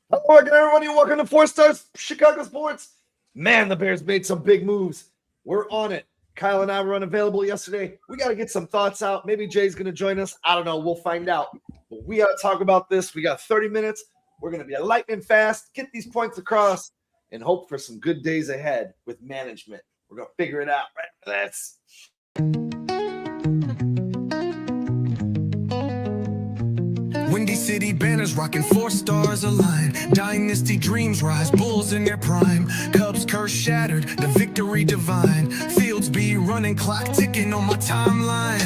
Hello again, everybody. Welcome to 4 Stars Chicago Sports. Man, the Bears made some big moves. We're on it. Kyle and I were unavailable yesterday. We got to get some thoughts out. Maybe Jay's going to join us. I don't know. We'll find out. But we got to talk about this. We got 30 minutes. We're going to be lightning fast, get these points across, and hope for some good days ahead with management. We're going to figure it out right for this. Windy City banners rocking 4 stars aligned. Dynasty dreams rise, Bulls in their prime. Cubs curse shattered, the victory divine. Fields be running, clock ticking on my timeline.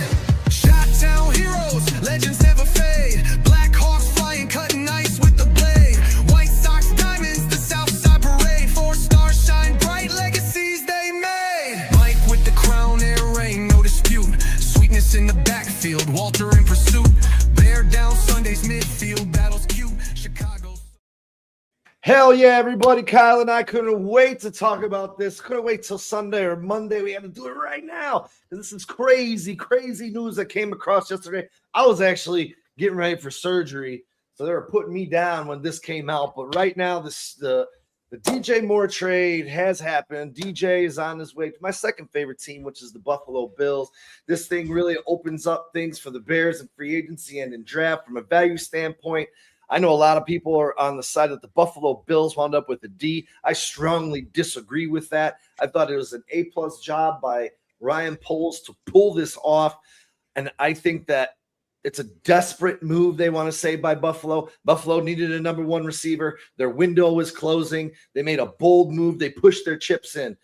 Shot-town heroes, legends never fade. Black Hawks flying, cutting ice with the blade. White Sox diamonds, the Southside parade. 4 stars shine bright, legacies they made. Mike with the crown, air rain, no dispute. Sweetness in the backfield, Walter in pursuit. Bear down Sunday's midfield, battles cute. Chicago. Hell yeah, everybody. Kyle and I couldn't wait to talk about this. Couldn't wait till Sunday or Monday. We had to do it right now. This is crazy, crazy news that came across yesterday. I was actually getting ready for surgery, so they were putting me down when this came out. But right now, the DJ Moore trade has happened. DJ is on his way to my second favorite team, which is the Buffalo Bills. This thing really opens up things for the Bears in free agency and in draft from a value standpoint. I know a lot of people are on the side that the Buffalo Bills wound up with a D. I strongly disagree with that. I thought it was an A-plus job by Ryan Poles to pull this off, and I think that it's a desperate move, they want to say, by Buffalo. Buffalo needed a number one receiver. Their window was closing. They made a bold move. They pushed their chips in.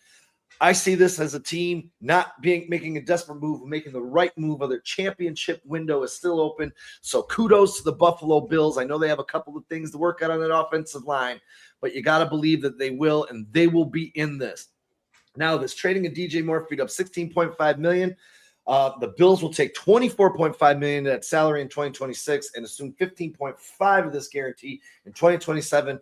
I see this as a team not making a desperate move, making the right move. Their championship window is still open. So kudos to the Buffalo Bills. I know they have a couple of things to work out on that offensive line, but you got to believe that they will, and they will be in this. Now, this trading of DJ Moore freed up $16.5 million. The Bills will take $24.5 million of that salary in 2026 and assume $15.5 of this guarantee in 2027.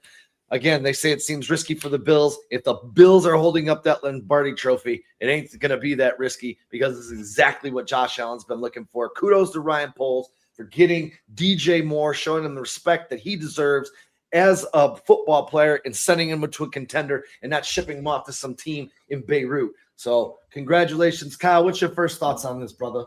Again, they say it seems risky for the Bills. If the Bills are holding up that Lombardi trophy, it ain't going to be that risky because this is exactly what Josh Allen's been looking for. Kudos to Ryan Poles for getting DJ Moore, showing him the respect that he deserves as a football player and sending him to a contender and not shipping him off to some team in Beirut. So congratulations, Kyle. What's your first thoughts on this, brother?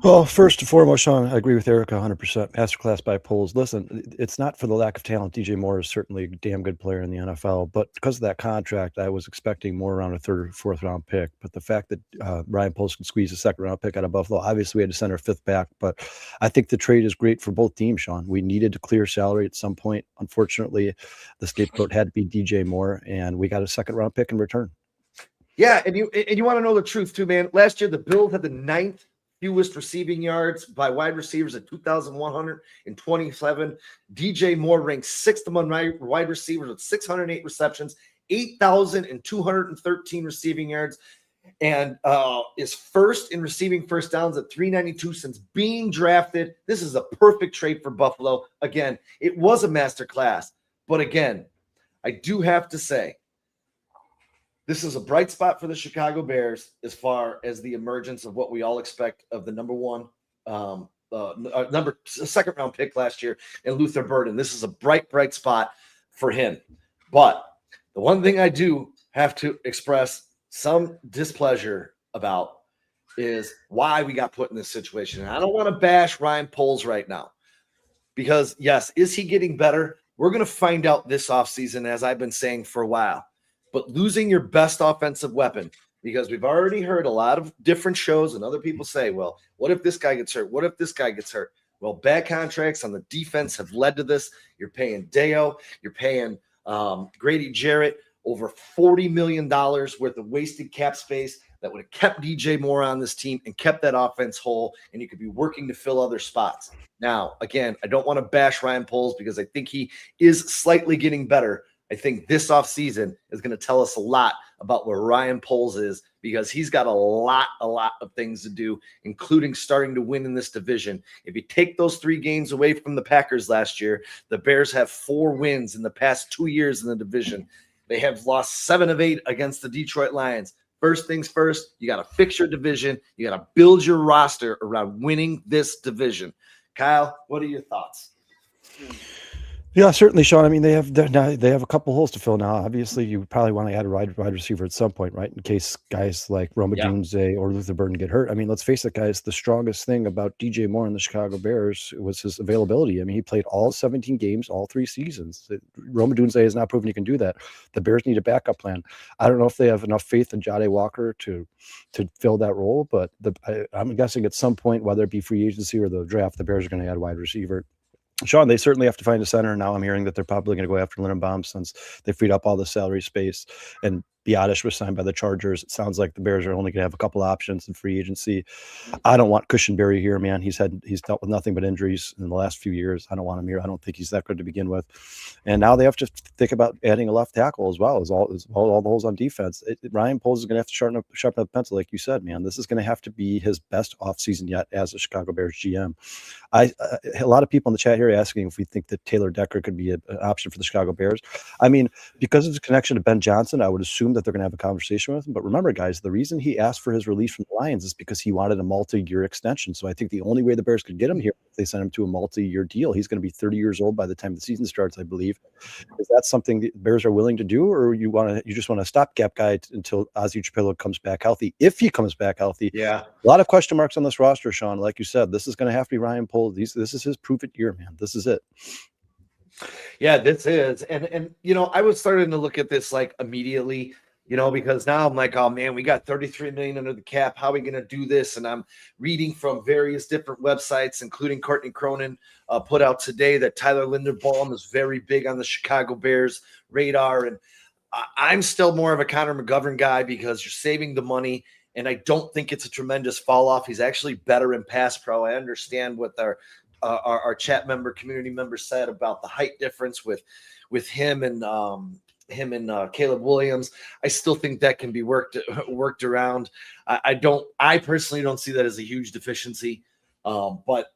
Well, first and foremost, Sean, I agree with Erica 100%. Masterclass by Poles. Listen, it's not for the lack of talent. DJ Moore is certainly a damn good player in the NFL, but because of that contract, I was expecting more around a third or fourth round pick. But the fact that Ryan Poles could squeeze a second round pick out of Buffalo, obviously we had to send our fifth back, but I think the trade is great for both teams, Sean. We needed to clear salary at some point. Unfortunately, the scapegoat had to be DJ Moore, and we got a second round pick in return. Yeah, and you want to know the truth too, man. Last year, the Bills had the 9th fewest receiving yards by wide receivers at 2,127. DJ Moore ranks 6th among wide receivers with 608 receptions, 8,213 receiving yards, and is first in receiving first downs at 392 since being drafted. This is a perfect trade for Buffalo. Again, it was a masterclass, but again, I do have to say, this is a bright spot for the Chicago Bears as far as the emergence of what we all expect of the second round pick last year in Luther Burden. This is a bright spot for him. But the one thing I do have to express some displeasure about is why we got put in this situation. And I don't want to bash Ryan Poles right now because, yes, is he getting better? We're going to find out this offseason, as I've been saying for a while. But losing your best offensive weapon, because we've already heard a lot of different shows and other people say, well, what if this guy gets hurt? What if this guy gets hurt? Well, bad contracts on the defense have led to this. You're paying Deo. You're paying Grady Jarrett over $40 million worth of wasted cap space that would have kept DJ Moore on this team and kept that offense whole, and you could be working to fill other spots. Now, again, I don't want to bash Ryan Poles because I think he is slightly getting better. I think this offseason is going to tell us a lot about where Ryan Poles is because he's got a lot of things to do, including starting to win in this division. If you take those 3 games away from the Packers last year, the Bears have 4 wins in the past 2 years in the division. They have lost 7 of 8 against the Detroit Lions. First things first, you got to fix your division. You got to build your roster around winning this division. Kyle, what are your thoughts? Yeah, certainly, Sean. I mean, they have a couple holes to fill now. Obviously, you probably want to add a wide receiver at some point, right? In case guys like Roma Yeah. Dunze or Luther Burden get hurt. I mean, let's face it, guys. The strongest thing about DJ Moore and the Chicago Bears was his availability. I mean, he played all 17 games, all 3 seasons. Roma Dunze has not proven he can do that. The Bears need a backup plan. I don't know if they have enough faith in Jade Walker to fill that role, but I'm guessing at some point, whether it be free agency or the draft, the Bears are going to add a wide receiver. Sean, they certainly have to find a center. Now I'm hearing that they're probably going to go after Lindenbaum since they freed up all the salary space. And Biadasz was signed by the Chargers. It sounds like the Bears are only going to have a couple options in free agency. I don't want Cushenberry here, man. He's dealt with nothing but injuries in the last few years. I don't want him here. I don't think he's that good to begin with. And now they have to think about adding a left tackle as well as all the holes on defense. Ryan Poles is going to have to sharpen up the pencil, like you said, man. This is going to have to be his best offseason yet as a Chicago Bears GM. A lot of people in the chat here are asking if we think that Taylor Decker could be an option for the Chicago Bears. I mean, because of his connection to Ben Johnson, I would assume that they're going to have a conversation with him. But remember, guys, the reason he asked for his release from the Lions is because he wanted a multi-year extension. So I think the only way the Bears could get him here, if they send him to a multi-year deal, he's going to be 30 years old by the time the season starts, I believe. Is that something the Bears are willing to do, or you just want a stopgap guy until Ozzie Chapello comes back healthy? If he comes back healthy, Yeah. A lot of question marks on this roster, Sean. Like you said, this is going to have to be Ryan Poles. This is his prove-it year, man. This is it. Yeah, this is. And I was starting to look at this like immediately, because now I'm like, oh man, we got 33 million under the cap. How are we going to do this? And I'm reading from various different websites, including Courtney Cronin, put out today that Tyler Linderbaum is very big on the Chicago Bears radar. And I'm still more of a Connor McGovern guy because you're saving the money. And I don't think it's a tremendous fall off. He's actually better in pass pro. I understand what our chat member, community member said about the height difference with him and Caleb Williams. I still think that can be worked around. I personally don't see that as a huge deficiency. But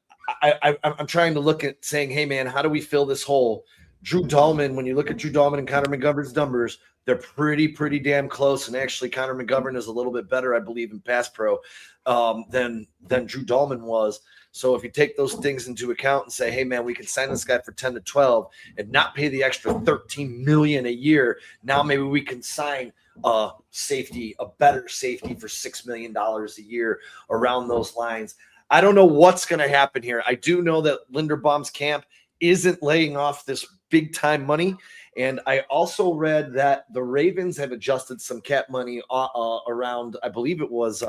I'm trying to look at saying, hey man, how do we fill this hole? Drew Dahlman, when you look at Drew Dahlman and Connor McGovern's numbers, they're pretty damn close. And actually, Connor McGovern is a little bit better, I believe, in pass pro than Drew Dahlman was. So if you take those things into account and say, hey, man, we can sign this guy for 10 to 12 and not pay the extra $13 million a year. Now maybe we can sign a better safety for $6 million a year around those lines. I don't know what's going to happen here. I do know that Linderbaum's camp isn't laying off this big time money. And I also read that the Ravens have adjusted some cap money around, I believe it was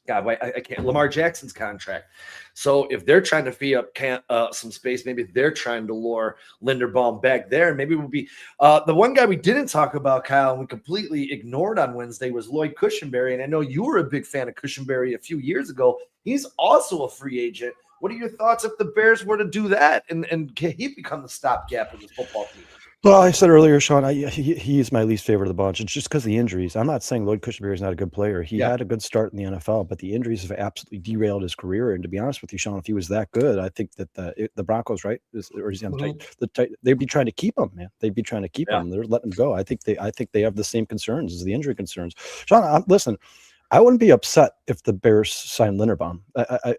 Lamar Jackson's contract. So if they're trying to free up some space, maybe they're trying to lure Linderbaum back there. And maybe we'll be the one guy we didn't talk about, Kyle, and we completely ignored on Wednesday was Lloyd Cushenberry. And I know you were a big fan of Cushenberry a few years ago. He's also a free agent. What are your thoughts if the Bears were to do that and can he become the stopgap of this football team? Well, I said earlier, Sean, he is my least favorite of the bunch. It's just because of the injuries. I'm not saying Lloyd Cushenberry is not a good player. He had a good start in the NFL, but the injuries have absolutely derailed his career. And to be honest with you, Sean, if he was that good, I think that the Broncos, right, or is he on they'd be trying to keep him, man. They'd be trying to keep him. They're letting him go. I think they have the same concerns as the injury concerns. Sean, listen. I wouldn't be upset if the Bears signed Linderbaum.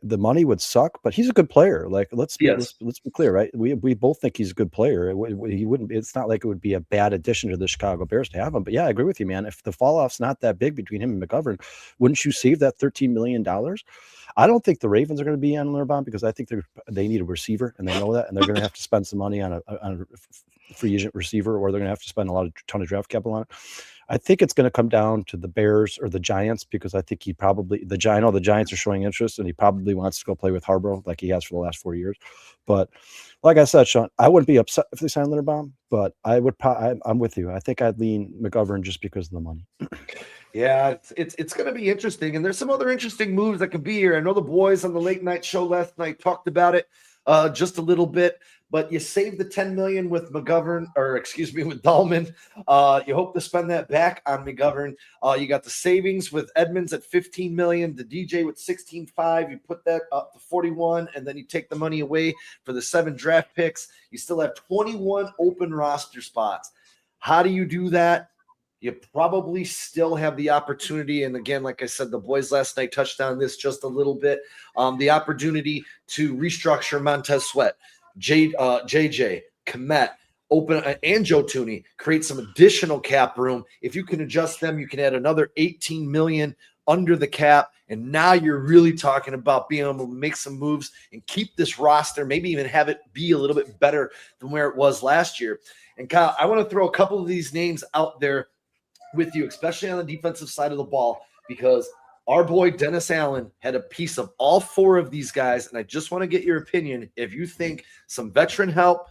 The money would suck, but he's a good player. Like let's be clear, right? We both think he's a good player. He wouldn't. It's not like it would be a bad addition to the Chicago Bears to have him. But yeah, I agree with you, man. If the fall off's not that big between him and McGovern, wouldn't you save that $13 million? I don't think the Ravens are going to be on Linderbaum because I think they need a receiver and they know that, and they're going to have to spend some money on a free agent receiver, or they're going to have to spend a ton of draft capital on it. I think it's going to come down to the Bears or the Giants because I think I know the Giants are showing interest and he probably wants to go play with Harbaugh like he has for the last 4 years. But like I said, Sean, I wouldn't be upset if they signed Linderbaum, but I'm with you. I think I'd lean McGovern just because of the money. Yeah, it's going to be interesting. And there's some other interesting moves that could be here. I know the boys on the late night show last night talked about it just a little bit. But you saved the $10 million with McGovern, with Dahlman. You hope to spend that back on McGovern. You got the savings with Edmunds at $15 million, the DJ with $16.5. You put that up to $41, and then you take the money away for the 7 draft picks. You still have 21 open roster spots. How do you do that? You probably still have the opportunity, and again, like I said, the boys last night touched on this just a little bit, the opportunity to restructure Montez Sweat. JJ, Komet, open and Joe Tooney, create some additional cap room. If you can adjust them, you can add another 18 million under the cap. And now you're really talking about being able to make some moves and keep this roster, maybe even have it be a little bit better than where it was last year. And Kyle, I want to throw a couple of these names out there with you, especially on the defensive side of the ball, because our boy Dennis Allen had a piece of all four of these guys. And I just want to get your opinion. If you think some veteran help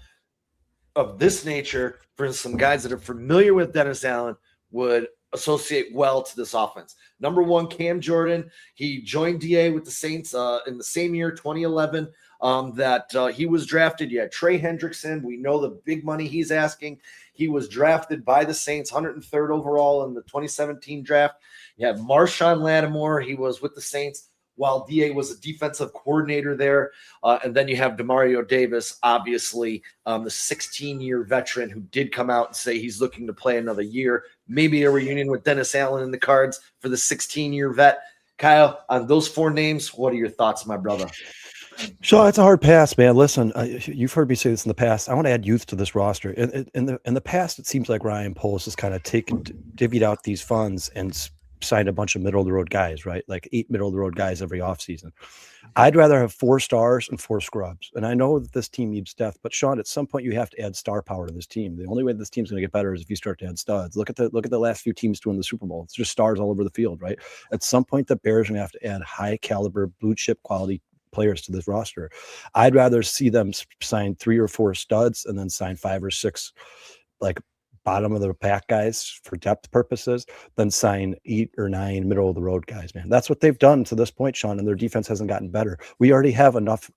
of this nature for some guys that are familiar with Dennis Allen would associate well to this offense. Number one, Cam Jordan. He joined DA with the Saints in the same year, 2011, that he was drafted. You had Trey Hendrickson. We know the big money he's asking. He was drafted by the Saints, 103rd overall in the 2017 draft. You have Marshawn Lattimore. He was with the Saints while DA was a defensive coordinator there. And then you have Demario Davis, obviously the 16-year veteran who did come out and say he's looking to play another year. Maybe a reunion with Dennis Allen in the cards for the 16-year vet. Kyle, on those four names, what are your thoughts, my brother? Sean, it's a hard pass, man. Listen, you've heard me say this in the past. I want to add youth to this roster. In the past, it seems like Ryan Poles has kind of divvied out these funds and signed a bunch of middle-of-the-road guys, right? Like 8 middle-of-the-road guys every offseason. I'd rather have 4 stars and 4 scrubs. And I know that this team needs depth, but Sean, at some point you have to add star power to this team. The only way this team's going to get better is if you start to add studs. Look at the last few teams to win the Super Bowl. It's just stars all over the field, right? At some point, the Bears are going to have to add high-caliber, blue-chip quality players to this roster. I'd rather see them sign 3 or 4 studs and then sign 5 or 6 like bottom of the pack guys for depth purposes than sign 8 or 9 middle of the road guys, man. That's what they've done to this point, Sean, and their defense hasn't gotten better. We already have enough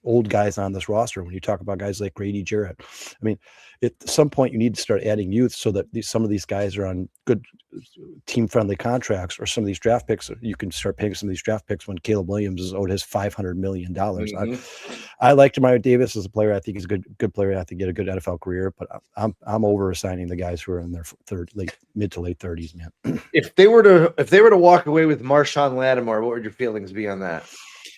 old guys on this roster. When you talk about guys like Grady Jarrett, I mean, at some point you need to start adding youth so that some of these guys are on good team-friendly contracts, or some of these draft picks, you can start paying some of these draft picks when Caleb Williams is owed his $500 million. I like Demario Davis as a player. I think he's a good player. I think he had a good NFL career, but I'm over assigning the guys who are in their mid to late 30s, man. If they were to walk away with Marshawn Lattimore, what would your feelings be on that?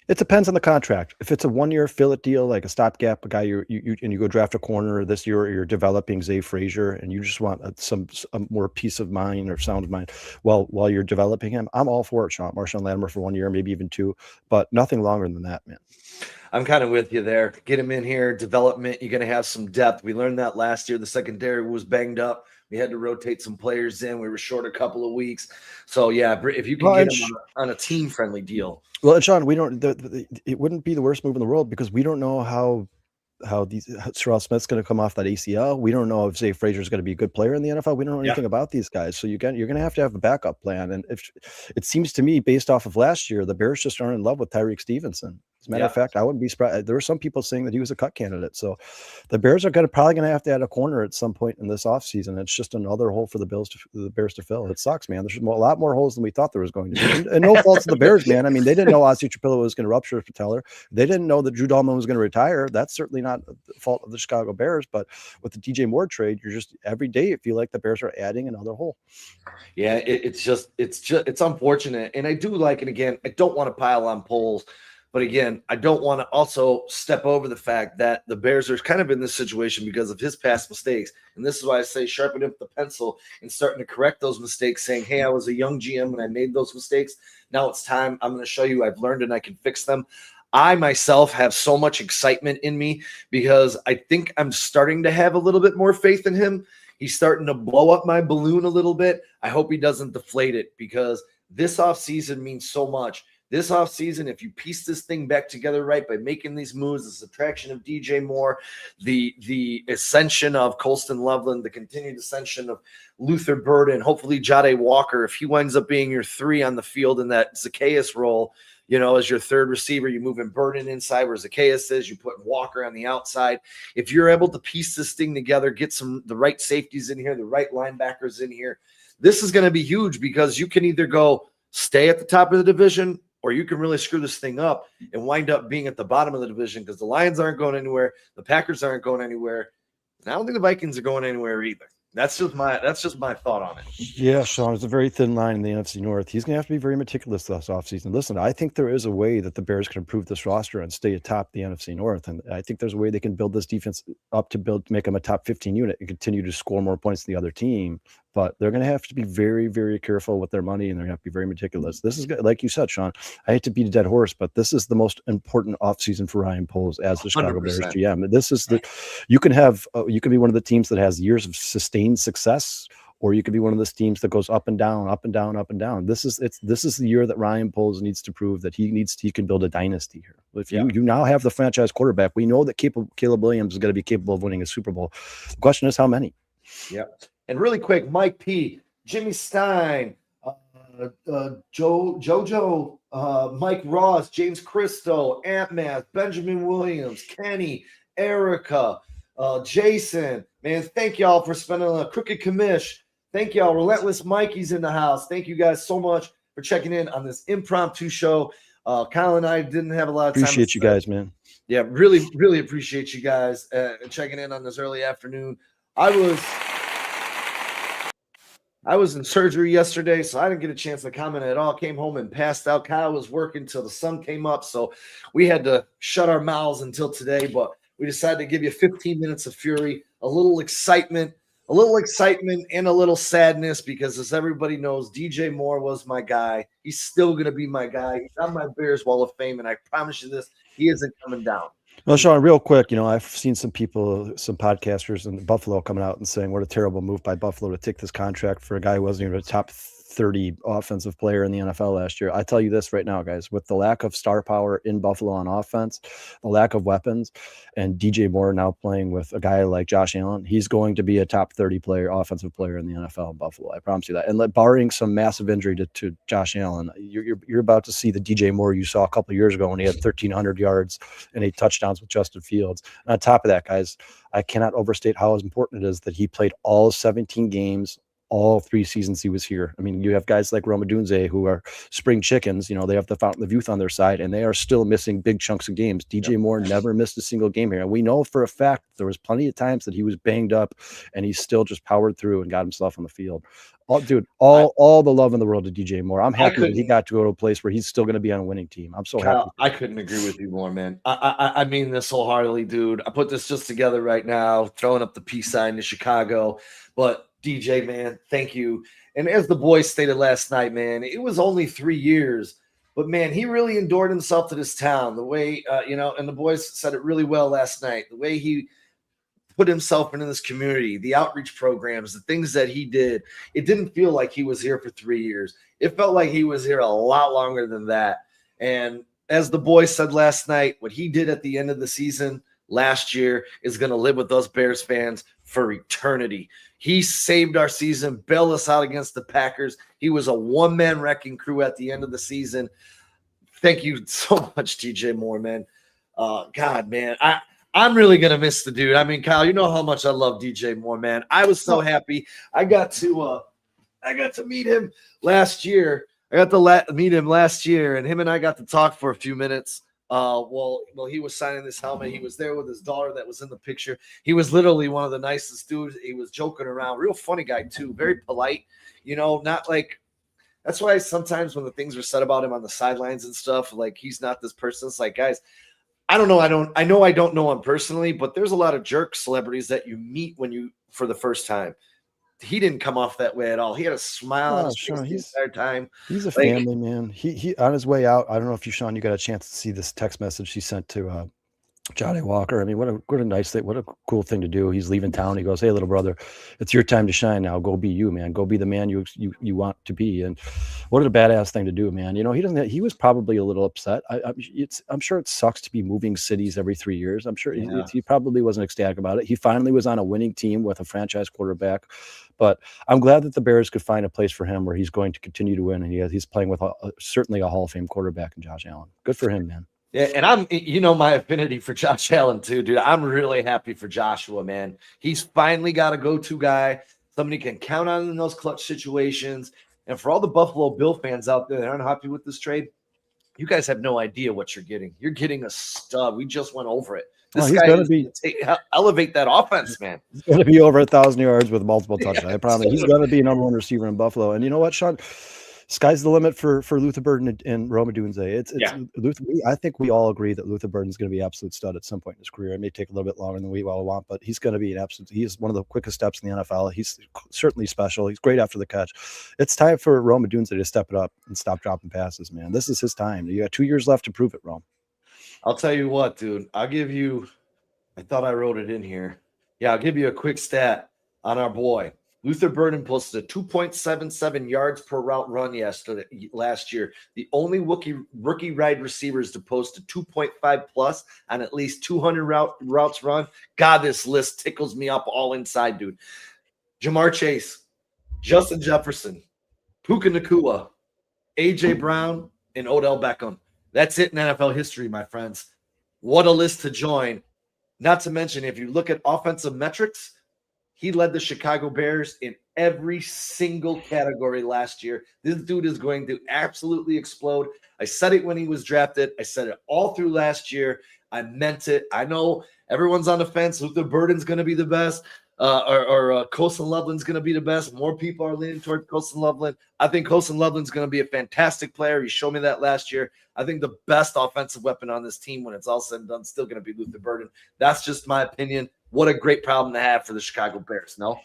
It depends on the contract. If it's a 1-year fill-it deal, like a stopgap, a guy you go draft a corner this year, or you're developing Zay Frazier, and you just want some more peace of mind or sound of mind while you're developing him, I'm all for it, Sean. Marshawn Lattimore for 1 year, maybe even 2, but nothing longer than that, man. I'm kind of with you there. Get him in here, development. You're going to have some depth. We learned that last year. The secondary was banged up. We had to rotate some players in. We were short a couple of weeks. So, yeah, if you can get him on a team-friendly deal. Well, and Sean, we don't. It wouldn't be the worst move in the world, because we don't know how Terrell Smith's going to come off that ACL. We don't know if Zay Frazier is going to be a good player in the NFL. We don't know anything about these guys. So you're going to have a backup plan. And if it seems to me, based off of last year, the Bears just aren't in love with Tyreek Stevenson. As a matter of fact, I wouldn't be surprised. There were some people saying that he was a cut candidate. So the Bears are probably going to have to add a corner at some point in this offseason. It's just another hole for the Bears to fill. It sucks, man. There's a lot more holes than we thought there was going to be. And no fault to the Bears, man. I mean, they didn't know Ozzie Trapillo was going to rupture his patellar. They didn't know that Drew Dalman was going to retire. That's certainly not the fault of the Chicago Bears. But with the DJ Moore trade, you're just every day you feel like the Bears are adding another hole. Yeah, it's unfortunate. And I do like it. Again, I don't want to pile on polls. But again, I don't want to also step over the fact that the Bears are kind of in this situation because of his past mistakes. And this is why I say sharpen up the pencil and starting to correct those mistakes, saying, hey, I was a young GM and I made those mistakes. Now it's time. I'm going to show you I've learned and I can fix them. I myself have so much excitement in me because I think I'm starting to have a little bit more faith in him. He's starting to blow up my balloon a little bit. I hope he doesn't deflate it, because this offseason means so much. This offseason, if you piece this thing back together right by making these moves, the subtraction of DJ Moore, the ascension of Colston Loveland, the continued ascension of Luther Burden, hopefully Jade Walker, if he winds up being your 3 on the field in that Zacchaeus role, as your third receiver, you move in Burden inside where Zacchaeus is, you put Walker on the outside. If you're able to piece this thing together, get the right safeties in here, the right linebackers in here, this is going to be huge, because you can either go stay at the top of the division, or you can really screw this thing up and wind up being at the bottom of the division, because the Lions aren't going anywhere. The Packers aren't going anywhere. And I don't think the Vikings are going anywhere either. That's just my thought on it. Yeah, Sean, it's a very thin line in the NFC North. He's going to have to be very meticulous this offseason. Listen, I think there is a way that the Bears can improve this roster and stay atop the NFC North. And I think there's a way they can build this defense up to make them a top 15 unit and continue to score more points than the other team. But they're going to have to be very, very careful with their money, and they're going to have to be very meticulous. This is, like you said, Sean, I hate to beat a dead horse, but this is the most important offseason for Ryan Poles as the Chicago 100%. Bears GM. This is you can be one of the teams that has years of sustained success, or you could be one of those teams that goes up and down, up and down, up and down. This is the year that Ryan Poles needs to prove that he can build a dynasty here. If you now have the franchise quarterback, we know that Caleb Williams is going to be capable of winning a Super Bowl. The question is how many. Yep. And really quick, Mike P, Jimmy Stein, Jojo, Mike Ross, James Christo, Ant Math, Benjamin Williams, Kenny, Erica, Jason. Man, thank y'all for spending a Crooked Commish. Thank y'all. Relentless Mikey's in the house. Thank you guys so much for checking in on this impromptu show. Kyle and I didn't have a lot of time. Appreciate you guys, man. Yeah, really, really appreciate you guys checking in on this early afternoon. I was in surgery yesterday, so I didn't get a chance to comment at all. Came home and passed out. Kyle was working till the sun came up, so we had to shut our mouths until today, but we decided to give you 15 minutes of fury, a little excitement and a little sadness because, as everybody knows, DJ Moore was my guy. He's still going to be my guy. He's on my Bears Wall of Fame, and I promise you this, he isn't coming down. Well, Sean, real quick, I've seen some podcasters in Buffalo coming out and saying what a terrible move by Buffalo to take this contract for a guy who wasn't even a top 30 offensive player in the NFL last year. I tell you this right now, guys, with the lack of star power in Buffalo on offense, the lack of weapons, and DJ Moore now playing with a guy like Josh Allen, he's going to be a top 30 offensive player in the NFL in Buffalo. I promise you that. And barring some massive injury to Josh Allen, you're about to see the DJ Moore you saw a couple of years ago when he had 1,300 yards and 8 touchdowns with Justin Fields. And on top of that, guys, I cannot overstate how important it is that he played all 17 games all 3 seasons he was here. I mean, you have guys like Roma Dunze who are spring chickens. They have the fountain of youth on their side, and they are still missing big chunks of games. DJ Moore never missed a single game here. And we know for a fact there was plenty of times that he was banged up, and he still just powered through and got himself on the field. All the love in the world to DJ Moore. I'm happy that he got to go to a place where he's still going to be on a winning team. I'm so happy. I couldn't agree with you more, man. I mean this wholeheartedly, dude. I put this just together right now, throwing up the peace sign to Chicago. But DJ, man, thank you. And as the boys stated last night, man, it was only 3 years, but man, he really endured himself to this town. The way, and the boys said it really well last night. The way he put himself into this community, the outreach programs, the things that he did, it didn't feel like he was here for 3 years. It felt like he was here a lot longer than that. And as the boys said last night, what he did at the end of the season last year is going to live with us Bears fans for eternity. He saved our season, bailed us out against the Packers. He was a one-man wrecking crew at the end of the season. Thank you so much, DJ Moore, man. God, man, I'm really going to miss the dude. I mean, Kyle, you know how much I love DJ Moore, man. I was so happy. I got to meet him last year. Meet him last year, and him and I got to talk for a few minutes. Well, he was signing this helmet. He was there with his daughter that was in the picture. He was literally one of the nicest dudes. He was joking around. Real funny guy, too. Very polite. Not like – that's why sometimes when the things are said about him on the sidelines and stuff, like he's not this person. It's like, guys, I don't know. I don't know him personally, but there's a lot of jerk celebrities that you meet for the first time. He didn't come off that way at all. He had a smile on his face the entire time. He's a family man. He on his way out. I don't know if Sean, you got a chance to see this text message he sent to Johnny Walker. I mean, what a nice thing. What a cool thing to do. He's leaving town. He goes, "Hey, little brother, it's your time to shine now. Go be you, man. Go be the man you want to be." And what a badass thing to do, man. He was probably a little upset. I'm sure it sucks to be moving cities every 3 years. I'm sure he probably wasn't ecstatic about it. He finally was on a winning team with a franchise quarterback. But I'm glad that the Bears could find a place for him where he's going to continue to win, and he's playing with certainly a Hall of Fame quarterback in Josh Allen. Good for him, man. Yeah, and I'm, my affinity for Josh Allen too, dude. I'm really happy for Joshua, man. He's finally got a go-to guy, somebody can count on in those clutch situations. And for all the Buffalo Bill fans out there that aren't happy with this trade, you guys have no idea what you're getting. You're getting a stud. We just went over it. This he's guy going is to be gonna elevate that offense, man. he's going to be over 1,000 yards with multiple touchdowns. I promise. He's dude. going to be number one receiver in Buffalo. And you know what, Sean? Sky's the limit for Luther Burden and Rome Odunze. It's Yeah. Luther. I think we all agree that Luther Burden is going to be an absolute stud at some point in his career. It may take a little bit longer than we all want, but he's going to be an absolute. He is one of the quickest steps in the NFL. He's certainly special. He's great after the catch. It's time for Rome Odunze to step it up and stop dropping passes, man. This is his time. You got 2 years left to prove it, Rome. I'll tell you what, dude. I'll give you. I thought I wrote it in here. Yeah, I'll give you a quick stat on our boy. Luther Burden posted a 2.77 yards per route run last year. The only rookie wide receivers to post a 2.5 plus on at least 200 routes run. God, this list tickles me up all inside, dude. Jamar Chase, Justin Jefferson, Puka Nacua, A.J. Brown, and Odell Beckham. That's it in NFL history, my friends. What a list to join. Not to mention, if you look at offensive metrics, he led the Chicago Bears in every single category last year. This dude is going to absolutely explode. I said it when he was drafted. I said it all through last year. I meant it. I know everyone's on the fence. Luther Burden's going to be the best, or Colson Loveland's going to be the best. More people are leaning towards Colson Loveland. I think Colson Loveland's going to be a fantastic player. He showed me that last year. I think the best offensive weapon on this team when it's all said and done is still going to be Luther Burden. That's just my opinion. What a great problem to have for the Chicago Bears, no?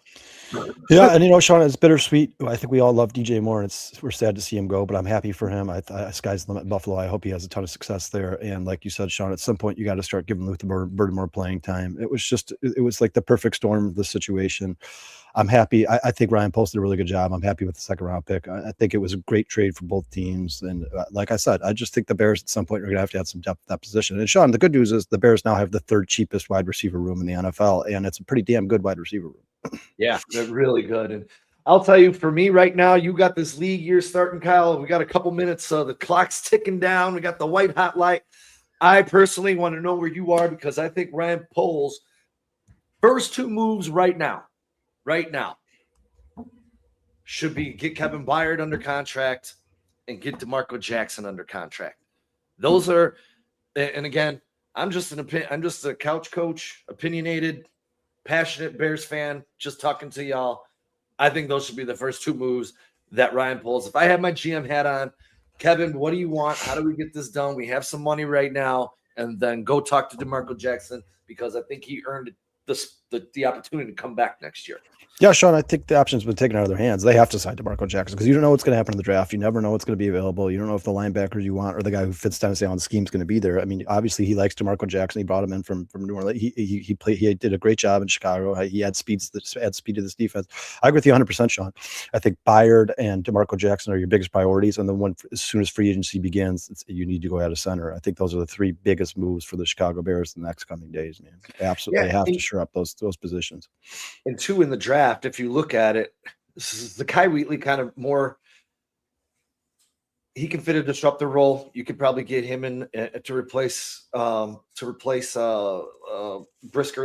Yeah, and you know, Sean, it's bittersweet. I think we all love DJ Moore, and we're sad to see him go, but I'm happy for him. Sky's the limit in Buffalo. I hope he has a ton of success there. And like you said, Sean, at some point you got to start giving Luther Burden more playing time. It was like the perfect storm of the situation. I'm happy. I think Ryan Poles did a really good job. I'm happy with the second round pick. I think it was a great trade for both teams. And like I said, I just think the Bears at some point are going to have to add some depth at that position. And Sean, the good news is the Bears now have the third cheapest wide receiver room in the NFL, and it's a pretty damn good wide receiver room. Yeah, they're really good. And I'll tell you, for me right now, you got this league year starting, Kyle. We got a couple minutes. So the clock's ticking down. We got the white hot light. I personally want to know where you are because I think Ryan Poles' first two moves right now should be get Kevin Byard under contract and get DeMarco Jackson under contract. Those are, and again, I'm just a couch coach, opinionated, passionate Bears fan, just talking to y'all. I think those should be the first two moves that Ryan Poles. If I had my GM hat on, Kevin, what do you want? How do we get this done? We have some money right now, and then go talk to DeMarco Jackson because I think he earned the opportunity to come back next year. Yeah, Sean, I think the option's been taken out of their hands. They have to sign DeMarco Jackson because you don't know what's going to happen in the draft. You never know what's going to be available. You don't know if the linebacker you want or the guy who fits Tennessee on the scheme is going to be there. I mean, obviously he likes DeMarco Jackson. He brought him in from New Orleans. He did a great job in Chicago. He had speed to this defense. I agree with you 100%, Sean. I think Byard and DeMarco Jackson are your biggest priorities. And then as soon as free agency begins, you need to go out of center. I think those are the three biggest moves for the Chicago Bears in the next coming days, man. They absolutely have to shore up those positions. And two in the draft, if you look at it, this is the Kai Wheatley kind of more. He can fit a disruptor role. You could probably get him in to replace Brisker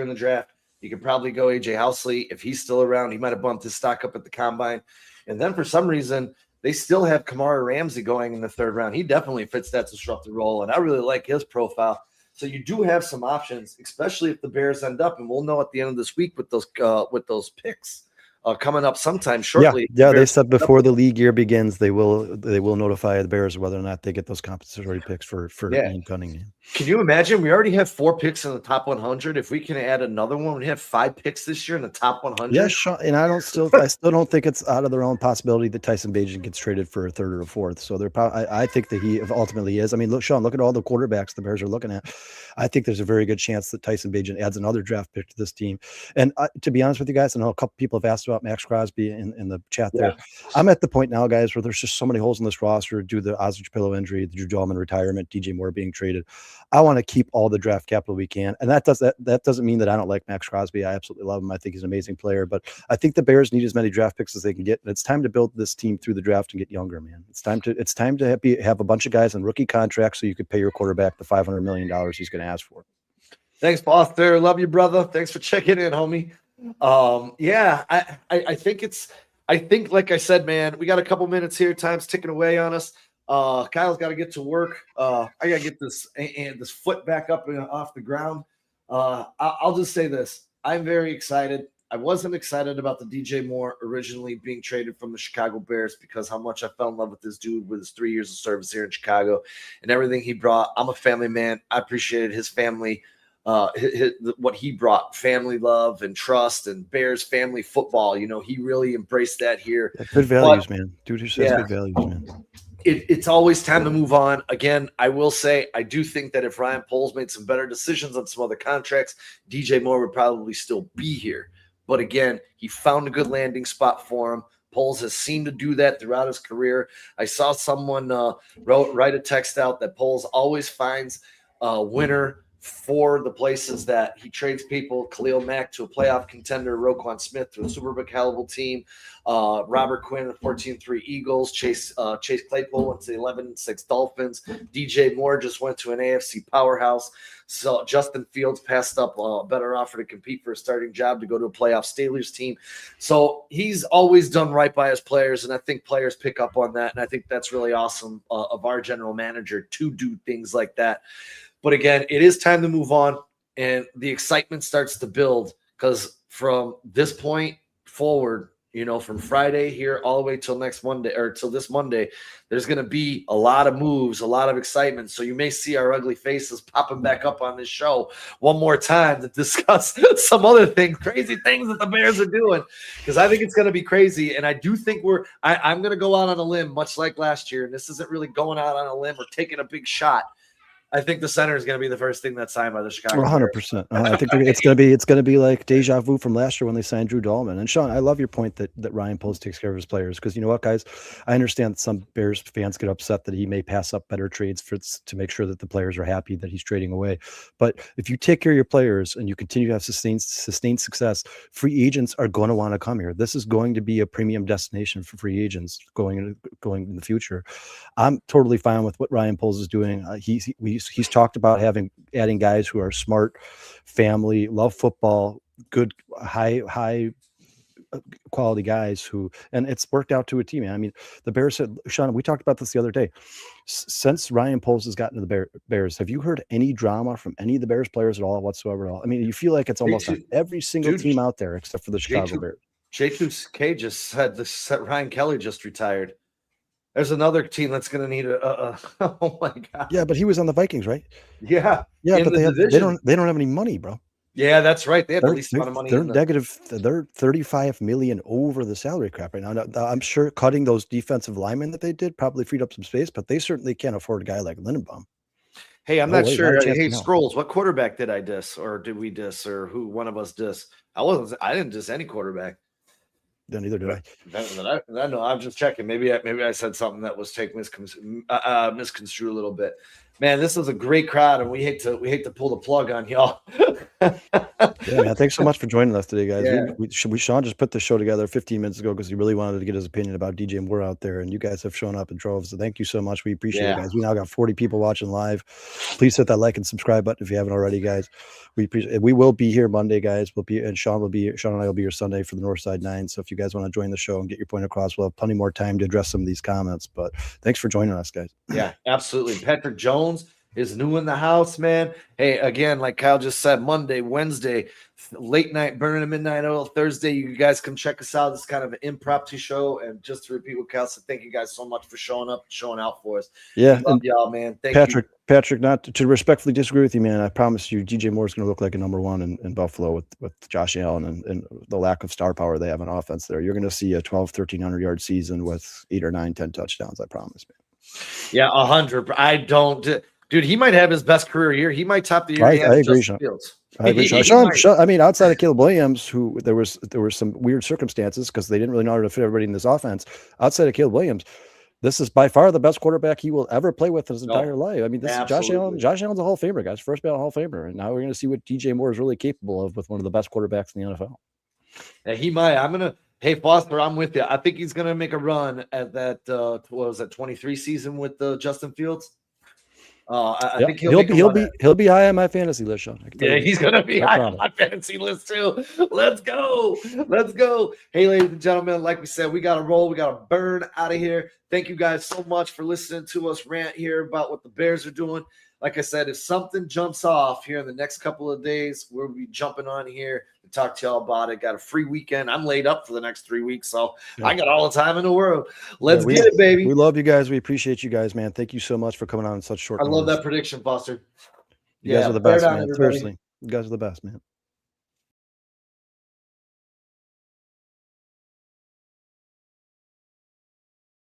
in the draft. You could probably go AJ Housley if he's still around. He might have bumped his stock up at the combine. And then for some reason, they still have Kamara Ramsey going in the third round. He definitely fits that disruptor role, and I really like his profile. So you do have some options, especially if the Bears end up, and we'll know at the end of this week with those picks coming up sometime shortly. Yeah, they said before the league year begins, they will notify the Bears whether or not they get those compensatory picks for Ian Cunningham. Can you imagine? We already have 4 picks in the top 100. If we can add another one, we have 5 picks this year in the top 100. Yeah, Sean, and I still don't think it's out of their own possibility that Tyson Bagent gets traded for a third or a fourth. So they're probably. I think that he ultimately is. I mean, look, Sean, look at all the quarterbacks the Bears are looking at. I think there's a very good chance that Tyson Bagent adds another draft pick to this team. And to be honest with you guys, I know a couple people have asked about Max Crosby in the chat there. Yeah. I'm at the point now, guys, where there's just so many holes in this roster due to the Ostrich-Pillow injury, the Drew Dalman retirement, DJ Moore being traded. I want to keep all the draft capital we can. And that doesn't mean that I don't like Max Crosby. I absolutely love him. I think he's an amazing player. But I think the Bears need as many draft picks as they can get. And it's time to build this team through the draft and get younger, man. It's time to have a bunch of guys on rookie contracts so you could pay your quarterback the $500 million he's going to ask for. Thanks, Foster. Love you, brother. Thanks for checking in, homie. Yeah, I think, like I said, man, we got a couple minutes here. Time's ticking away on us. Kyle's got to get to work. I got to get this foot back up and off the ground. I'll just say this. I'm very excited. I wasn't excited about the DJ Moore originally being traded from the Chicago Bears because how much I fell in love with this dude with his 3 years of service here in Chicago and everything he brought. I'm a family man. I appreciated his family, what he brought, family love and trust and Bears family football. You know, he really embraced that here. Yeah, good values, man. Dude just has good values, man. It's always time to move on. Again, I will say I do think that if Ryan Poles made some better decisions on some other contracts, DJ Moore would probably still be here. But again, he found a good landing spot for him. Poles has seemed to do that throughout his career. I saw someone write a text out that Poles always finds a winner for the places that he trades people. Khalil Mack to a playoff contender, Roquan Smith to a Super Bowl caliber team, Robert Quinn, the 14-3 Eagles, Chase Claypool went to the 11-6 Dolphins, DJ Moore just went to an AFC powerhouse. So Justin Fields passed up a better offer to compete for a starting job to go to a playoff Steelers team. So he's always done right by his players, and I think players pick up on that, and I think that's really awesome of our general manager to do things like that. But again, it is time to move on, and the excitement starts to build because from this point forward, you know, from Friday here all the way till next Monday or till this Monday, there's going to be a lot of moves, a lot of excitement. So you may see our ugly faces popping back up on this show one more time to discuss some other things, crazy things that the Bears are doing, because I think it's going to be crazy. And I do think I'm going to go out on a limb, much like last year. And this isn't really going out on a limb or taking a big shot. I think the center is going to be the first thing that's signed by the Chicago 100%. I think it's going to be like deja vu from last year when they signed Drew Dahlman. And Sean, I love your point that Ryan Poles takes care of his players, because you know what, guys, I understand that some Bears fans get upset that he may pass up better trades to make sure that the players are happy that he's trading away. But if you take care of your players and you continue to have sustained success, free agents are going to want to come here. This is going to be a premium destination for free agents going in the future. I'm totally fine with what Ryan Poles is doing. He's talked about adding guys who are smart, family, love football, good, high quality guys and it's worked out to a team. I mean, the Bears said, Sean, we talked about this the other day. Since Ryan Poles has gotten to the Bears, have you heard any drama from any of the Bears players at all whatsoever at all? I mean, you feel like it's almost on every single team out there except for the Chicago Bears. J2K just said this. Ryan Kelly just retired. There's another team that's going to need oh my god. Yeah, but he was on the Vikings, right? Yeah, but they don't have any money, bro. Yeah, that's right. They have the least amount of money. They're negative. They're $35 million over the salary cap right now. I'm sure cutting those defensive linemen that they did probably freed up some space, but they certainly can't afford a guy like Lindenbaum. Hey, I'm not sure. Hey, Scrolls, what quarterback did I diss, or did we diss, or who one of us diss? I didn't diss any quarterback. Then neither did I. No, I'm just checking. Maybe I said something that was misconstrued a little bit. Man, this is a great crowd, and we hate to pull the plug on y'all. Yeah, man. Thanks so much for joining us today, guys. Yeah. Sean just put the show together 15 minutes ago because he really wanted to get his opinion about DJ Moore out there, and you guys have shown up in droves. So thank you so much. We appreciate it, guys. We now got 40 people watching live. Please hit that like and subscribe button if you haven't already, guys. We appreciate it. We will be here Monday, guys. Sean and I will be here Sunday for the Northside 9. So if you guys want to join the show and get your point across, we'll have plenty more time to address some of these comments. But thanks for joining us, guys. Yeah, absolutely. Patrick Jones is new in the house, man. Hey, again, like Kyle just said, Monday, Wednesday, late night, burning a midnight oil. Thursday, you guys come check us out. This is kind of an impromptu show. And just to repeat what Kyle said, thank you guys so much for showing up and showing out for us. Yeah. Love y'all, man. Thank you. Patrick, not to respectfully disagree with you, man. I promise you, DJ Moore is going to look like a number one in Buffalo with Josh Allen and the lack of star power they have on offense there. You're going to see a 1,300 yard season with 8 or 9, 10 touchdowns. I promise, man. Yeah, 100. I don't. Dude, he might have his best career year. He might top the year. I agree, Sean. I agree, Sean. I mean, outside of Caleb Williams, who there were some weird circumstances because they didn't really know how to fit everybody in this offense. Outside of Caleb Williams, this is by far the best quarterback he will ever play with his entire life. I mean, this is Josh Allen. Josh Allen's a Hall of Famer, guys. First ballot Hall of Famer. And now we're going to see what DJ Moore is really capable of with one of the best quarterbacks in the NFL. Yeah, he might. Hey, Foster, I'm with you. I think he's going to make a run at that, 23 season with Justin Fields. I think he'll be high on my fantasy list, Sean. Yeah, he's gonna be high on my fantasy list too. Let's go. Hey, ladies and gentlemen, like we said, we gotta roll. We gotta burn out of here. Thank you guys so much for listening to us rant here about what the Bears are doing. like I said, if something jumps off here in the next couple of days, we'll be jumping on here to talk to y'all about it. Got a free weekend. I'm laid up for the next 3 weeks, so I got all the time in the world. Let's get it, baby. We love you guys. We appreciate you guys, man. Thank you so much for coming on in such short I love notice. that prediction, Foster. You guys are the best, man. Seriously, you guys are the best, man.